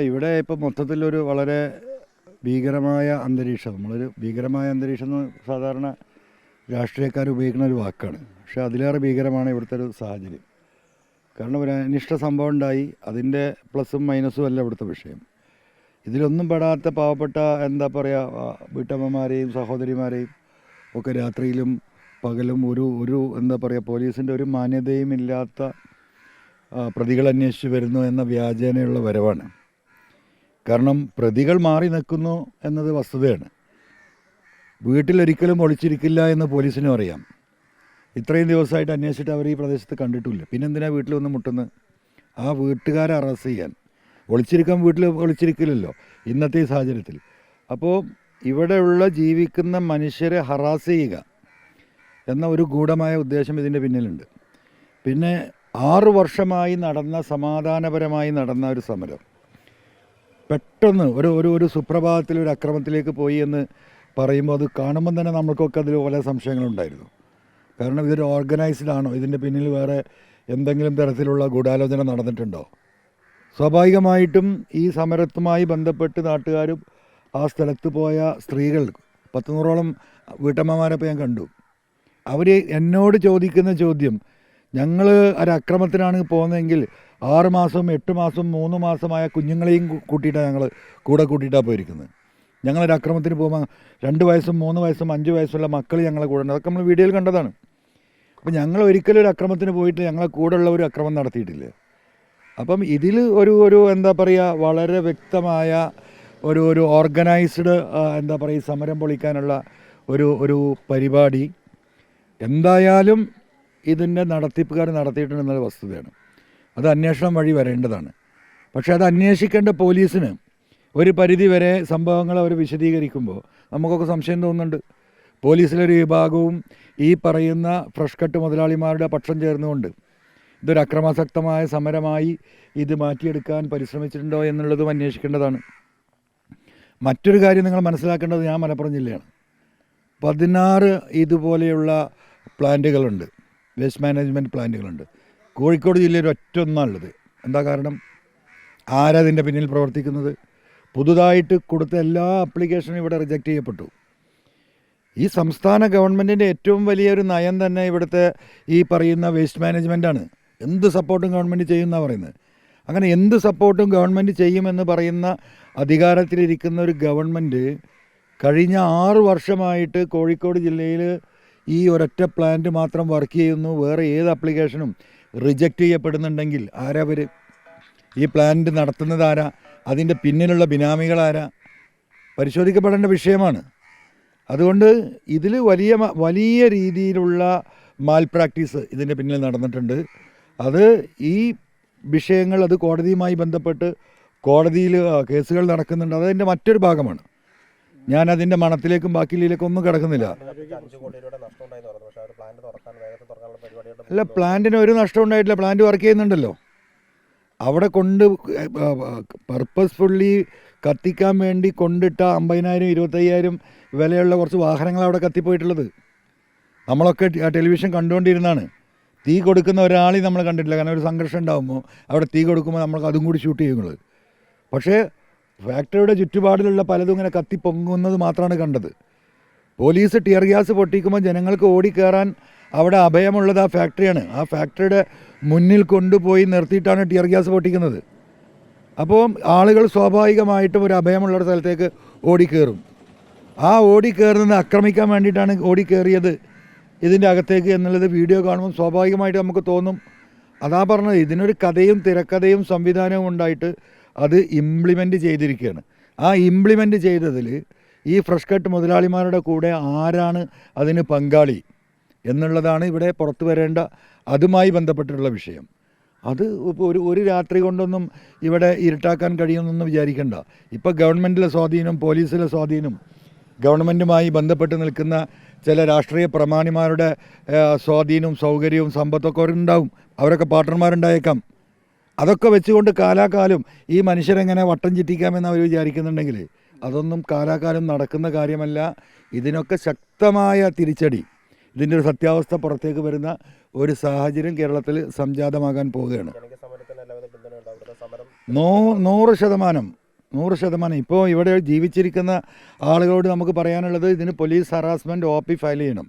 ഇവിടെ ഇപ്പോൾ മൊത്തത്തിലൊരു വളരെ ഭീകരമായ അന്തരീക്ഷം. നമ്മളൊരു ഭീകരമായ അന്തരീക്ഷം എന്ന് സാധാരണ രാഷ്ട്രീയക്കാർ ഉപയോഗിക്കുന്ന ഒരു വാക്കാണ്. പക്ഷേ അതിലേറെ ഭീകരമാണ് ഇവിടുത്തെ ഒരു സാഹചര്യം. കാരണം ഒരു അനിഷ്ട സംഭവം ഉണ്ടായി, അതിൻ്റെ പ്ലസും മൈനസും അല്ല ഇവിടുത്തെ വിഷയം. ഇതിലൊന്നും പെടാത്ത പാവപ്പെട്ട എന്താ പറയുക വീട്ടമ്മമാരെയും സഹോദരിമാരെയും ഒക്കെ രാത്രിയിലും പകലും ഒരു എന്താ പറയുക പോലീസിൻ്റെ ഒരു മാന്യതയും ഇല്ലാത്ത പ്രതികൾ അന്വേഷിച്ച് വരുന്നു എന്ന വ്യാജേനയുള്ള വരവാണ്. കാരണം പ്രതികൾ മാറി നിൽക്കുന്നു എന്നത് വസ്തുതയാണ്. വീട്ടിലൊരിക്കലും ഒളിച്ചിരിക്കില്ല എന്ന് പോലീസിനും അറിയാം. ഇത്രയും ദിവസമായിട്ട് അന്വേഷിച്ചിട്ട് അവർ ഈ പ്രദേശത്ത് കണ്ടിട്ടില്ല. പിന്നെന്തിനാണ് വീട്ടിൽ വന്ന് മുട്ടുന്നത്? ആ വീട്ടുകാരെ അറസ്റ്റ് ചെയ്യാൻ. ഒളിച്ചിരിക്കാൻ വീട്ടിൽ ഒളിച്ചിരിക്കില്ലല്ലോ ഇന്നത്തെ ഈ സാഹചര്യത്തിൽ. അപ്പോൾ ഇവിടെയുള്ള ജീവിക്കുന്ന മനുഷ്യരെ ഹറാസ് ചെയ്യുക എന്ന ഒരു ഗൂഢമായ ഉദ്ദേശം ഇതിൻ്റെ പിന്നിലുണ്ട്. പിന്നെ 6 വർഷമായി നടന്ന സമാധാനപരമായി നടന്ന ഒരു സമരം പെട്ടെന്ന് ഒരു സുപ്രഭാതത്തിൽ ഒരു അക്രമത്തിലേക്ക് പോയി എന്ന് പറയുമ്പോൾ അത് കാണുമ്പം തന്നെ നമ്മൾക്കൊക്കെ അതിൽ പല സംശയങ്ങളുണ്ടായിരുന്നു. കാരണം ഇതൊരു ഓർഗനൈസ്ഡ് ആണോ? ഇതിൻ്റെ പിന്നിൽ വേറെ എന്തെങ്കിലും തരത്തിലുള്ള ഗൂഢാലോചന നടന്നിട്ടുണ്ടോ? സ്വാഭാവികമായിട്ടും ഈ സമരത്തുമായി ബന്ധപ്പെട്ട് നാട്ടുകാരും ആ സ്ഥലത്ത് പോയ സ്ത്രീകൾ 100-100ഓളം വീട്ടമ്മമാരപ്പോൾ ഞാൻ കണ്ടു. അവർ എന്നോട് ചോദിക്കുന്ന ചോദ്യം, ഞങ്ങൾ ഒരക്രമത്തിനാണ് പോകുന്നതെങ്കിൽ 6 മാസം 8 മാസം 3 മാസമായ കുഞ്ഞുങ്ങളെയും കൂട്ടിയിട്ടാണ് ഞങ്ങൾ കൂട്ടിയിട്ടാണ് പോയിരിക്കുന്നത്. ഞങ്ങളൊരു അക്രമത്തിന് പോകുമ്പോൾ 2 വയസ്സും 3 വയസ്സും 5 വയസ്സുള്ള മക്കൾ ഞങ്ങളെ കൂടെ ഉണ്ട്. അതൊക്കെ നമ്മൾ വീഡിയോയിൽ കണ്ടതാണ്. അപ്പോൾ ഞങ്ങൾ ഒരിക്കലും ഒരു അക്രമത്തിന് പോയിട്ട് ഞങ്ങളെ കൂടെയുള്ള ഒരു അക്രമം നടത്തിയിട്ടില്ല. അപ്പം ഇതിൽ ഒരു എന്താ പറയുക വളരെ വ്യക്തമായ ഒരു ഓർഗനൈസ്ഡ് എന്താ പറയുക സമരം പൊളിക്കാനുള്ള ഒരു പരിപാടി എന്തായാലും ഇതിൻ്റെ നടത്തിപ്പുകാർ നടത്തിയിട്ടുണ്ടെന്നത് വസ്തുതയാണ്. അത് അന്വേഷണം വഴി വരേണ്ടതാണ്. പക്ഷേ അത് അന്വേഷിക്കേണ്ട പോലീസിന് ഒരു പരിധി വരെ സംഭവങ്ങൾ അവർ വിശദീകരിക്കുമ്പോൾ നമുക്കൊക്കെ സംശയം തോന്നുന്നുണ്ട്. പോലീസിലൊരു വിഭാഗവും ഈ പറയുന്ന ഫ്രഷ് കട്ട് മുതലാളിമാരുടെ പക്ഷം ചേർന്നുകൊണ്ട് ഇതൊരു അക്രമാസക്തമായ സമരമായി ഇത് മാറ്റിയെടുക്കാൻ പരിശ്രമിച്ചിട്ടുണ്ടോ എന്നുള്ളതും അന്വേഷിക്കേണ്ടതാണ്. മറ്റൊരു കാര്യം നിങ്ങൾ മനസ്സിലാക്കേണ്ടത്, ഞാൻ മലപ്പുറം ജില്ലയാണ്. 16 ഇതുപോലെയുള്ള പ്ലാന്റുകളുണ്ട്, വേസ്റ്റ് മാനേജ്മെൻറ്റ് പ്ലാന്റുകളുണ്ട്. കോഴിക്കോട് ജില്ലയിൽ ഒറ്റൊന്നാണുള്ളത്. എന്താ കാരണം? ആരതിൻ്റെ പിന്നിൽ പ്രവർത്തിക്കുന്നത്? പുതുതായിട്ട് കൊടുത്ത എല്ലാ ആപ്ലിക്കേഷനും ഇവിടെ റിജക്റ്റ് ചെയ്യപ്പെട്ടു. ഈ സംസ്ഥാന ഗവൺമെൻറ്റിൻ്റെ ഏറ്റവും വലിയൊരു നയം തന്നെ ഇവിടുത്തെ ഈ പറയുന്ന വേസ്റ്റ് മാനേജ്മെൻറ്റാണ്. എന്ത് സപ്പോർട്ടും ഗവൺമെൻറ് ചെയ്യുമെന്നാണ് പറയുന്നത്. അങ്ങനെ എന്ത് സപ്പോർട്ടും ഗവൺമെൻറ് ചെയ്യുമെന്ന് പറയുന്ന അധികാരത്തിലിരിക്കുന്ന ഒരു ഗവൺമെൻറ് കഴിഞ്ഞ 6 വർഷമായിട്ട് കോഴിക്കോട് ജില്ലയിൽ ഈ ഒരൊറ്റ പ്ലാന്റ് മാത്രം വർക്ക് ചെയ്യുന്നു. വേറെ ഏത് ആപ്ലിക്കേഷനും റിജക്റ്റ് ചെയ്യപ്പെടുന്നുണ്ടെങ്കിൽ ആരാ? ഈ പ്ലാന്റ് നടത്തുന്നത് ആരാ? അതിൻ്റെ പിന്നിലുള്ള ബിനാമികളാരാ? പരിശോധിക്കപ്പെടേണ്ട വിഷയമാണ്. അതുകൊണ്ട് ഇതിൽ വലിയ രീതിയിലുള്ള മാൽ പ്രാക്ടീസ് ഇതിൻ്റെ പിന്നിൽ നടന്നിട്ടുണ്ട്. അത് ഈ വിഷയങ്ങൾ അത് കോടതിയുമായി ബന്ധപ്പെട്ട് കോടതിയിൽ കേസുകൾ നടക്കുന്നുണ്ട്. അതതിൻ്റെ മറ്റൊരു ഭാഗമാണ്. ഞാനതിൻ്റെ മണത്തിലേക്കും ബാക്കിയിലേക്കും ഒന്നും കിടക്കുന്നില്ല. അല്ല, പ്ലാന്റിന് ഒരു നഷ്ടം ഉണ്ടായിട്ടില്ല. പ്ലാന്റ് വർക്ക് ചെയ്യുന്നുണ്ടല്ലോ. അവിടെ പർപ്പസ്ഫുള്ളി കത്തിക്കാൻ വേണ്ടി കൊണ്ടിട്ട 50,000 25,000 വിലയുള്ള കുറച്ച് വാഹനങ്ങൾ അവിടെ കത്തിപ്പോയിട്ടുള്ളത് നമ്മളൊക്കെ ടെലിവിഷൻ കണ്ടുകൊണ്ടിരുന്നാണ്. തീ കൊടുക്കുന്ന ഒരാളെയും നമ്മൾ കണ്ടിട്ടില്ല. കാരണം ഒരു സംഘർഷം ഉണ്ടാകുമ്പോൾ അവിടെ തീ കൊടുക്കുമ്പോൾ നമ്മൾ അതും കൂടി ഷൂട്ട് ചെയ്യുന്നത്. പക്ഷേ ഫാക്ടറിയുടെ ചുറ്റുപാടിലുള്ള പലതും ഇങ്ങനെ കത്തിപ്പൊങ്ങുന്നത് മാത്രമാണ് കണ്ടത്. പോലീസ് ടിയർ ഗ്യാസ് പൊട്ടിക്കുമ്പോൾ ജനങ്ങൾക്ക് ഓടിക്കയറാൻ അവിടെ അഭയമുള്ളത് ആ ഫാക്ടറിയാണ്. ആ ഫാക്ടറിയുടെ മുന്നിൽ കൊണ്ടുപോയി നിർത്തിയിട്ടാണ് ടിയർ ഗ്യാസ് പൊട്ടിക്കുന്നത്. അപ്പോൾ ആളുകൾ സ്വാഭാവികമായിട്ടും ഒരു അഭയമുള്ള സ്ഥലത്തേക്ക് ഓടിക്കയറും. ആ ഓടിക്കയറുന്നത് ആക്രമിക്കാൻ വേണ്ടിയിട്ടാണ് ഓടിക്കയറിയത് ഇതിൻ്റെ അകത്തേക്ക് എന്നുള്ളത് വീഡിയോ കാണുമ്പോൾ സ്വാഭാവികമായിട്ട് നമുക്ക് തോന്നും. അതാ പറഞ്ഞത്, ഇതിനൊരു കഥയും തിരക്കഥയും സംവിധാനവും ഉണ്ടായിട്ട് അത് ഇംപ്ലിമെൻറ്റ് ചെയ്തിരിക്കുകയാണ്. ആ ഇംപ്ലിമെൻറ്റ് ചെയ്തതിൽ ഈ ഫ്രഷ് കട്ട് മുതലാളിമാരുടെ കൂടെ ആരാണ് അതിന് പങ്കാളി എന്നുള്ളതാണ് ഇവിടെ പുറത്തു വരേണ്ട അതുമായി ബന്ധപ്പെട്ടിട്ടുള്ള വിഷയം. അത് ഇപ്പോൾ ഒരു രാത്രി കൊണ്ടൊന്നും ഇവിടെ ഇരുട്ടാക്കാൻ കഴിയുമെന്നൊന്നും വിചാരിക്കേണ്ട. ഇപ്പോൾ ഗവൺമെൻറ്റിലെ സ്വാധീനം, പോലീസിലെ സ്വാധീനം, ഗവൺമെൻറ്റുമായി ബന്ധപ്പെട്ട് നിൽക്കുന്ന ചില രാഷ്ട്രീയ പ്രമാണിമാരുടെ സ്വാധീനവും സൗകര്യവും സമ്പത്തൊക്കെ അവരുണ്ടാവും. അവരൊക്കെ പാർട്ട്ണർമാരുണ്ടായേക്കാം. അതൊക്കെ വെച്ചുകൊണ്ട് കാലാകാലം ഈ മനുഷ്യരെങ്ങനെ വട്ടം ചുറ്റിക്കാമെന്ന് അവർ വിചാരിക്കുന്നുണ്ടെങ്കിൽ അതൊന്നും കാലാകാലം നടക്കുന്ന കാര്യമല്ല. ഇതിനൊക്കെ ശക്തമായ തിരിച്ചടി, ഇതിൻ്റെ ഒരു സത്യാവസ്ഥ പുറത്തേക്ക് വരുന്ന ഒരു സാഹചര്യം കേരളത്തിൽ സംജാതമാകാൻ പോവുകയാണ്. 100%. ഇപ്പോൾ ഇവിടെ ജീവിച്ചിരിക്കുന്ന ആളുകളോട് നമുക്ക് പറയാനുള്ളത്, ഇതിന് പോലീസ് ഹറാസ്മെൻറ്റ് OP ഫയൽ ചെയ്യണം.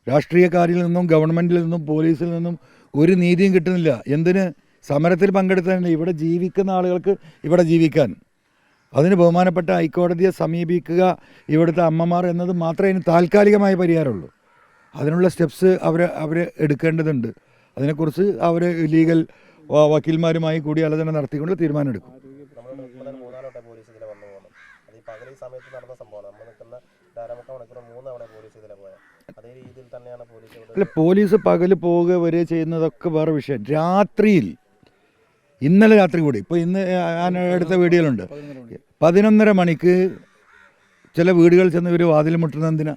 രാഷ്ട്രീയക്കാരിൽ നിന്നും ഗവൺമെൻറ്റിൽ നിന്നും പോലീസിൽ നിന്നും ഒരു നീതിയും കിട്ടുന്നില്ല. എന്തിന്? സമരത്തിൽ പങ്കെടുത്തതല്ല, ഇവിടെ ജീവിക്കുന്ന ആളുകൾക്ക് ഇവിടെ ജീവിക്കാൻ. അതിന് ബഹുമാനപ്പെട്ട ഹൈക്കോടതിയെ സമീപിക്കുക ഇവിടുത്തെ അമ്മമാർ എന്നത് മാത്രമേ ഇതിന് താൽക്കാലികമായ പരിഹാരമുള്ളൂ. അതിനുള്ള സ്റ്റെപ്സ് അവർ എടുക്കേണ്ടതുണ്ട്. അതിനെക്കുറിച്ച് അവർ ലീഗൽ വക്കീൽമാരുമായി കൂടിയാലോചന നടത്തിക്കൊണ്ട് തീരുമാനമെടുക്കും. അല്ല, പോലീസ് പകൽ പോവുക വരെ ചെയ്യുന്നതൊക്കെ വേറെ വിഷയം. രാത്രിയിൽ, ഇന്നലെ രാത്രി കൂടി, ഇപ്പോൾ ഇന്ന് ഞാൻ എടുത്ത വീഡിയോയിലുണ്ട്, 11:30 മണിക്ക് ചില വീടുകൾ ചെന്ന് ഇവർ വാതിൽ മുട്ടുന്നത് എന്തിനാ?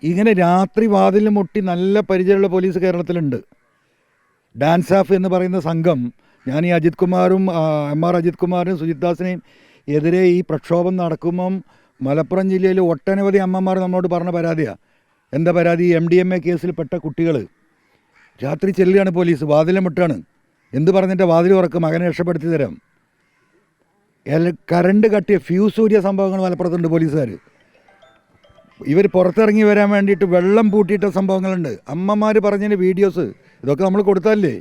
ഇങ്ങനെ രാത്രി വാതിൽ മുട്ടി നല്ല പരിചയമുള്ള പോലീസ് കേരളത്തിലുണ്ട്. ഡാൻസ് ഓഫ് എന്ന് പറയുന്ന സംഘം, ഞാൻ ഈ അജിത് കുമാറും MR അജിത് കുമാറും സുജിത് ദാസിനെയും എതിരെ ഈ പ്രക്ഷോഭം നടക്കുമ്പം മലപ്പുറം ജില്ലയിൽ ഒട്ടനവധി അമ്മമാർ നമ്മളോട് പറഞ്ഞ പരാതിയാണ്. എന്താ പരാതി? MDMA കേസിൽപ്പെട്ട കുട്ടികൾ രാത്രി ചെല്ലുകയാണ് പോലീസ്, വാതിൽ മുട്ടാണ്. എന്ത് പറഞ്ഞിട്ട് വാതിൽ തുറക്കും, മകനെ രക്ഷപ്പെടുത്തി തരാം. കറണ്ട് കട്ടിയ ഫ്യൂസ് ഊരിയ സംഭവങ്ങൾ മലപ്പുറത്തുണ്ട്. പോലീസുകാർ ഇവർ പുറത്തിറങ്ങി വരാൻ വേണ്ടിയിട്ട് വെള്ളം പൂട്ടിയിട്ട സംഭവങ്ങളുണ്ട്. അമ്മമാർ പറഞ്ഞതിന് വീഡിയോസ് ഇതൊക്കെ നമ്മൾ കൊടുത്താലേ.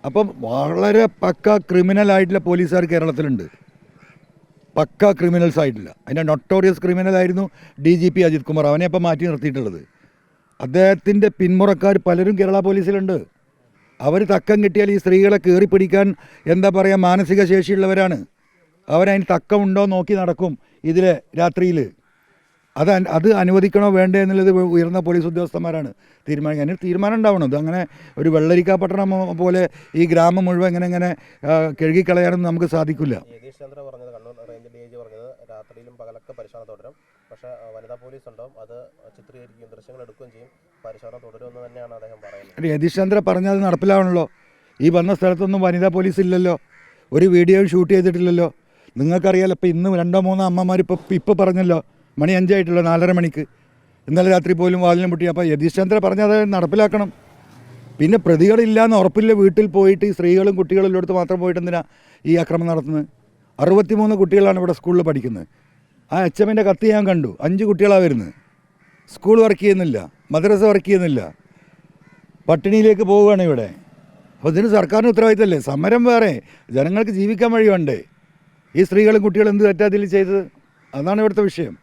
അപ്പം വളരെ പക്ക ക്രിമിനലായിട്ടുള്ള പോലീസുകാർ കേരളത്തിലുണ്ട്, പക്ക ക്രിമിനൽസ് ആയിട്ടില്ല. അതിൻ്റെ നൊട്ടോറിയസ് ക്രിമിനലായിരുന്നു DGP അജിത് കുമാർ. അവനെ അപ്പം മാറ്റി നിർത്തിയിട്ടുള്ളത്. അദ്ദേഹത്തിൻ്റെ പിന്മുറക്കാർ പലരും കേരള പോലീസിലുണ്ട്. അവർ തക്കം കിട്ടിയാൽ ഈ സ്ത്രീകളെ കയറി പിടിക്കാൻ എന്താ പറയുക, മാനസിക ശേഷിയുള്ളവരാണ്. അവരതിന് തക്കമുണ്ടോ നോക്കി നടക്കും ഇതിലെ രാത്രിയിൽ. അത് അനുവദിക്കണോ വേണ്ടേ എന്നുള്ളത് ഉയർന്ന പോലീസ് ഉദ്യോഗസ്ഥന്മാരാണ് തീരുമാനിക്കുക. അതിന് തീരുമാനം ഉണ്ടാവണം. ഇത് അങ്ങനെ ഒരു വെള്ളരിക്ക പട്ടണം പോലെ ഈ ഗ്രാമം മുഴുവൻ ഇങ്ങനെ കഴുകിക്കളയാനൊന്നും നമുക്ക് സാധിക്കില്ല. യതീഷ് ചന്ദ്ര പറഞ്ഞത്, കണ്ണൂർ റേഞ്ച് DIG പറഞ്ഞത്, രാത്രിയിലും പകലൊക്കെ പരിശോധന തുടരും. പക്ഷേ വനിതാ പോലീസ് ഉണ്ടാവും, അത് ചിത്രീകരിക്കുകയും ദൃശ്യങ്ങൾ എടുക്കുകയും ചെയ്യും. പരിശോധന തുടരുമെന്ന് തന്നെയാണ് അദ്ദേഹം പറയുന്നത്. യതീഷ് ചന്ദ്ര പറഞ്ഞത് നടപ്പിലാവണല്ലോ. ഈ വന്ന സ്ഥലത്തൊന്നും വനിതാ പോലീസ് ഇല്ലല്ലോ, ഒരു വീഡിയോ ഷൂട്ട് ചെയ്തിട്ടില്ലല്ലോ. നിങ്ങൾക്കറിയാലോ, ഇപ്പോൾ ഇന്ന് 2-3 അമ്മമാർ ഇപ്പോൾ പറഞ്ഞല്ലോ, മണി 5 ആയിട്ടുള്ള 4:30 മണിക്ക് ഇന്നലെ രാത്രി പോലും വാതിലും മുട്ടി. അപ്പോൾ യതീഷ് ചന്ദ്ര പറഞ്ഞത് നടപ്പിലാക്കണം. പിന്നെ പ്രതികളില്ലാന്ന് ഉറപ്പില്ല വീട്ടിൽ പോയിട്ട് ഈ സ്ത്രീകളും കുട്ടികളും ഉള്ളിടത്ത് മാത്രം പോയിട്ട് എന്തിനാ ഈ അക്രമം നടത്തുന്നത്? 63 കുട്ടികളാണ് ഇവിടെ സ്കൂളിൽ പഠിക്കുന്നത്. ആ HM-ൻ്റെ കത്ത് ഞാൻ കണ്ടു. 5 കുട്ടികളാണ് വരുന്നത്. സ്കൂൾ വർക്ക് ചെയ്യുന്നില്ല, മദ്രസ വർക്ക് ചെയ്യുന്നില്ല, പട്ടിണിയിലേക്ക് പോവുകയാണ് ഇവിടെ. അപ്പോൾ ഇതിന് സർക്കാരിന് ഉത്തരവാദിത്തമല്ലേ? സമരം വേറെ, ജനങ്ങൾക്ക് ജീവിക്കാൻ വഴി വേണ്ടേ? ഈ സ്ത്രീകളും കുട്ടികളും എന്ത് തെറ്റാതിൽ ചെയ്തത്? അതാണ് ഇവിടുത്തെ വിഷയം.